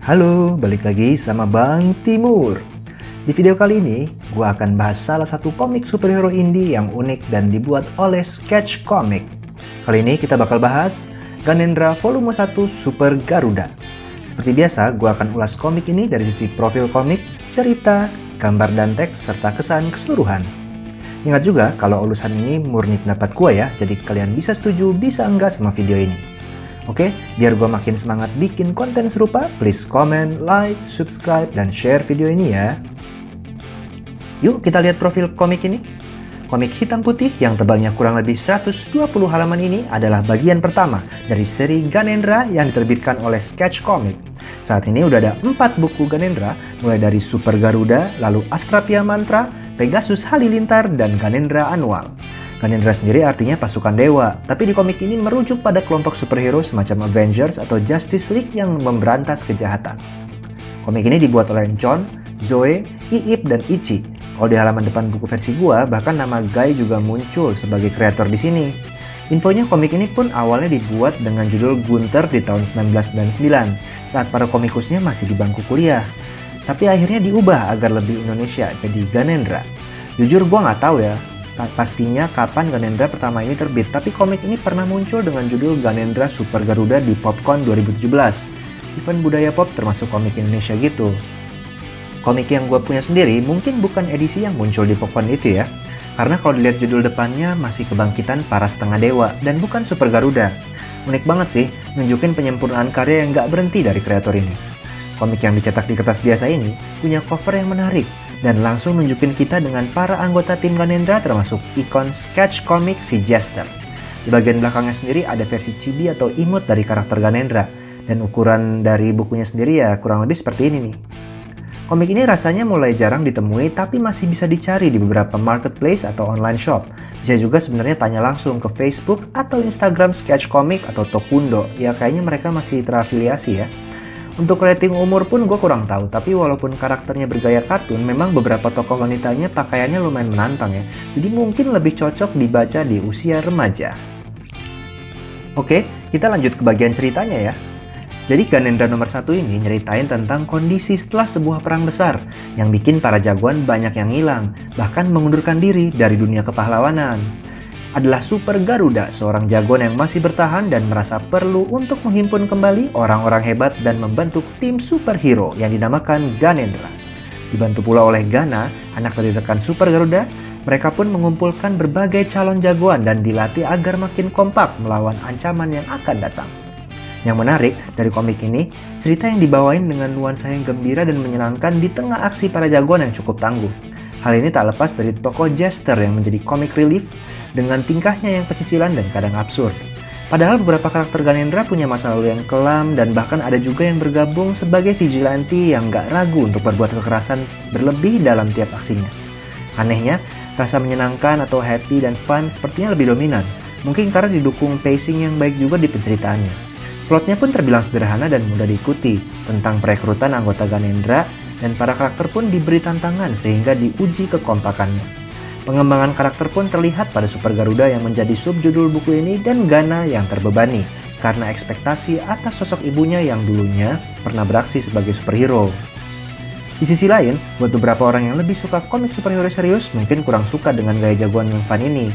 Halo, balik lagi sama Bang Timur. Di video kali ini, gue akan bahas salah satu komik superhero indie yang unik dan dibuat oleh Sketch Comic. Kali ini kita bakal bahas Ganendra Volume 1 Super Garuda. Seperti biasa, gue akan ulas komik ini dari sisi profil komik, cerita, gambar dan teks, serta kesan keseluruhan. Ingat juga kalau ulasan ini murni pendapat gue ya, jadi kalian bisa setuju, bisa enggak sama video ini. Oke, biar gue makin semangat bikin konten serupa, please comment, like, subscribe, dan share video ini ya. Yuk kita lihat profil komik ini. Komik hitam putih yang tebalnya kurang lebih 120 halaman ini adalah bagian pertama dari seri Ganendra yang diterbitkan oleh Sketch Comic. Saat ini udah ada 4 buku Ganendra, mulai dari Super Garuda, lalu Astrapia Mantra, Pegasus Halilintar, dan Ganendra Annual. Ganendra sendiri artinya pasukan dewa, tapi di komik ini merujuk pada kelompok superhero semacam Avengers atau Justice League yang memberantas kejahatan. Komik ini dibuat oleh John, Zoe, Iip, dan Ichi. Kalau di halaman depan buku versi gua, bahkan nama Guy juga muncul sebagai kreator di sini. Infonya komik ini pun awalnya dibuat dengan judul Gunther di tahun 1999, saat para komikusnya masih di bangku kuliah. Tapi akhirnya diubah agar lebih Indonesia, jadi Ganendra. Jujur gua nggak tahu ya, pastinya kapan Ganendra pertama ini terbit, tapi komik ini pernah muncul dengan judul Ganendra Super Garuda di PopCon 2017, event budaya pop termasuk komik Indonesia gitu. Komik yang gue punya sendiri mungkin bukan edisi yang muncul di PopCon itu ya, karena kalau dilihat judul depannya masih Kebangkitan Para Setengah Dewa dan bukan Super Garuda. Unik banget sih, nunjukin penyempurnaan karya yang gak berhenti dari kreator ini. Komik yang dicetak di kertas biasa ini punya cover yang menarik, dan langsung nunjukin kita dengan para anggota tim Ganendra termasuk ikon Sketch Comic si Jester. Di bagian belakangnya sendiri ada versi chibi atau imut dari karakter Ganendra, dan ukuran dari bukunya sendiri ya kurang lebih seperti ini nih. Komik ini rasanya mulai jarang ditemui tapi masih bisa dicari di beberapa marketplace atau online shop. Bisa juga sebenarnya tanya langsung ke Facebook atau Instagram Sketch Comic atau Tokundo, ya kayaknya mereka masih terafiliasi ya. Untuk rating umur pun gue kurang tahu, tapi walaupun karakternya bergaya kartun, memang beberapa tokoh wanitanya pakaiannya lumayan menantang ya. Jadi mungkin lebih cocok dibaca di usia remaja. Oke, kita lanjut ke bagian ceritanya ya. Jadi Ganendra nomor 1 ini nyeritain tentang kondisi setelah sebuah perang besar yang bikin para jagoan banyak yang hilang, bahkan mengundurkan diri dari dunia kepahlawanan. Adalah Super Garuda, seorang jagoan yang masih bertahan dan merasa perlu untuk menghimpun kembali orang-orang hebat dan membentuk tim superhero yang dinamakan Ganendra. Dibantu pula oleh Gana, anak dari rekan Super Garuda, mereka pun mengumpulkan berbagai calon jagoan dan dilatih agar makin kompak melawan ancaman yang akan datang. Yang menarik dari komik ini, cerita yang dibawain dengan nuansa yang gembira dan menyenangkan di tengah aksi para jagoan yang cukup tangguh. Hal ini tak lepas dari tokoh Jester yang menjadi comic relief dengan tingkahnya yang pecicilan dan kadang absurd. Padahal beberapa karakter Ganendra punya masa lalu yang kelam dan bahkan ada juga yang bergabung sebagai vigilante yang gak ragu untuk berbuat kekerasan berlebih dalam tiap aksinya. Anehnya, rasa menyenangkan atau happy dan fun sepertinya lebih dominan, mungkin karena didukung pacing yang baik juga di penceritaannya. Plotnya pun terbilang sederhana dan mudah diikuti, tentang perekrutan anggota Ganendra, dan para karakter pun diberi tantangan sehingga diuji kekompakannya. Pengembangan karakter pun terlihat pada Super Garuda yang menjadi subjudul buku ini dan Gana yang terbebani karena ekspektasi atas sosok ibunya yang dulunya pernah beraksi sebagai superhero. Di sisi lain, buat beberapa orang yang lebih suka komik superhero serius mungkin kurang suka dengan gaya jagoan yang fun ini,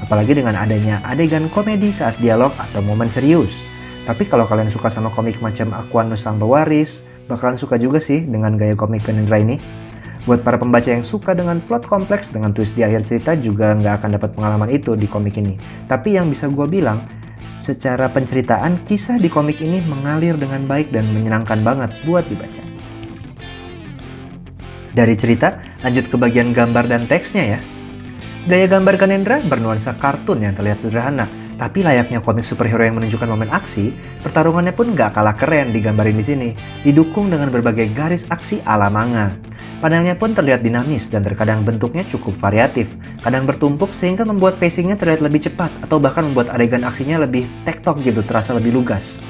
apalagi dengan adanya adegan komedi saat dialog atau momen serius. Tapi kalau kalian suka sama komik macam Aquanus Sang Pewaris, bakalan suka juga sih dengan gaya komik Ganendra ini. Buat para pembaca yang suka dengan plot kompleks dengan twist di akhir cerita juga nggak akan dapat pengalaman itu di komik ini. Tapi yang bisa gue bilang, secara penceritaan kisah di komik ini mengalir dengan baik dan menyenangkan banget buat dibaca. Dari cerita, lanjut ke bagian gambar dan teksnya ya. Gaya gambar Ganendra bernuansa kartun yang terlihat sederhana, tapi layaknya komik superhero yang menunjukkan momen aksi, pertarungannya pun nggak kalah keren digambarin di sini, didukung dengan berbagai garis aksi ala manga. Panelnya pun terlihat dinamis dan terkadang bentuknya cukup variatif, kadang bertumpuk sehingga membuat pacingnya terlihat lebih cepat atau bahkan membuat adegan aksinya lebih tektok gitu, terasa lebih lugas.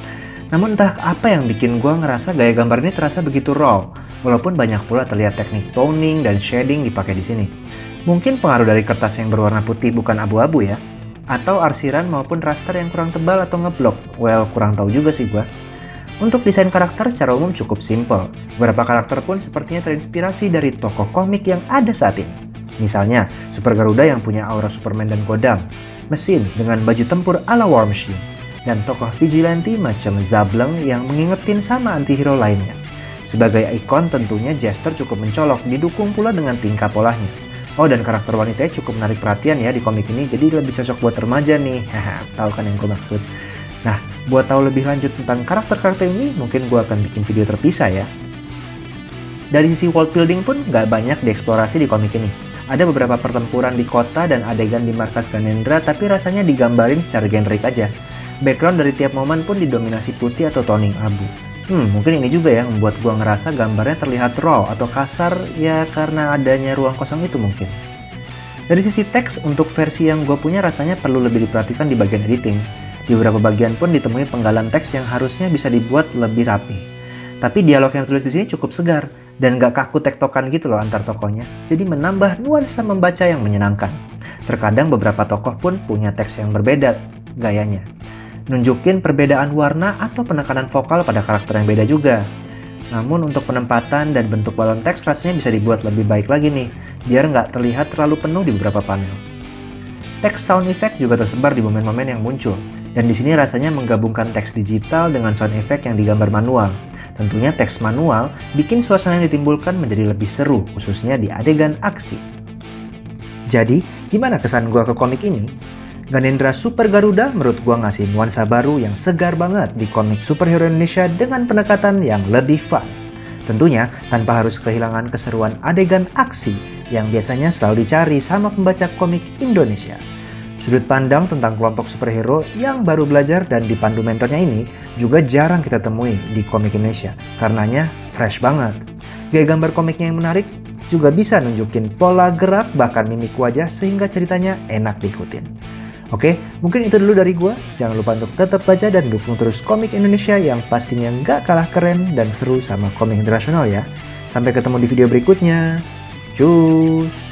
Namun entah apa yang bikin gue ngerasa gaya gambar ini terasa begitu raw, walaupun banyak pula terlihat teknik toning dan shading dipakai di sini. Mungkin pengaruh dari kertas yang berwarna putih bukan abu-abu ya, atau arsiran maupun raster yang kurang tebal atau ngeblok, well kurang tahu juga sih gue. Untuk desain karakter secara umum cukup simple. Beberapa karakter pun sepertinya terinspirasi dari tokoh komik yang ada saat ini. Misalnya, Super Garuda yang punya aura Superman dan Godam, mesin dengan baju tempur ala War Machine, dan tokoh vigilante macam Zableng yang mengingetin sama antihero lainnya. Sebagai ikon tentunya Jester cukup mencolok, didukung pula dengan tingkah polanya. Oh, dan karakter wanitanya cukup menarik perhatian ya di komik ini, jadi lebih cocok buat remaja nih. Haha, tahu kan yang gue maksud. Nah, buat tahu lebih lanjut tentang karakter-karakter ini, mungkin gue akan bikin video terpisah ya. Dari sisi world building pun nggak banyak dieksplorasi di komik ini. Ada beberapa pertempuran di kota dan adegan di markas Ganendra, tapi rasanya digambarin secara generik aja. Background dari tiap momen pun didominasi putih atau toning abu. Mungkin ini juga ya membuat gue ngerasa gambarnya terlihat raw atau kasar ya karena adanya ruang kosong itu mungkin. Dari sisi teks, untuk versi yang gue punya rasanya perlu lebih diperhatikan di bagian editing. Di beberapa bagian pun ditemui penggalan teks yang harusnya bisa dibuat lebih rapi. Tapi dialog yang tulis di sini cukup segar dan gak kaku tektokan gitu loh antar tokohnya. Jadi menambah nuansa membaca yang menyenangkan. Terkadang beberapa tokoh pun punya teks yang berbeda gayanya. Nunjukin perbedaan warna atau penekanan vokal pada karakter yang beda juga. Namun untuk penempatan dan bentuk balon teks rasanya bisa dibuat lebih baik lagi nih, biar nggak terlihat terlalu penuh di beberapa panel. Teks sound effect juga tersebar di momen-momen yang muncul. Dan di sini rasanya menggabungkan teks digital dengan sound effect yang digambar manual. Tentunya teks manual bikin suasana yang ditimbulkan menjadi lebih seru, khususnya di adegan aksi. Jadi, gimana kesan gua ke komik ini? Ganendra Super Garuda menurut gua ngasih nuansa baru yang segar banget di komik superhero Indonesia dengan pendekatan yang lebih fun. Tentunya tanpa harus kehilangan keseruan adegan aksi yang biasanya selalu dicari sama pembaca komik Indonesia. Sudut pandang tentang kelompok superhero yang baru belajar dan dipandu mentornya ini juga jarang kita temui di komik Indonesia. Karenanya fresh banget. Gaya gambar komiknya yang menarik juga bisa nunjukin pola gerak bahkan mimik wajah sehingga ceritanya enak diikutin. Oke, mungkin itu dulu dari gua. Jangan lupa untuk tetap baca dan dukung terus komik Indonesia yang pastinya nggak kalah keren dan seru sama komik internasional ya. Sampai ketemu di video berikutnya. Cus!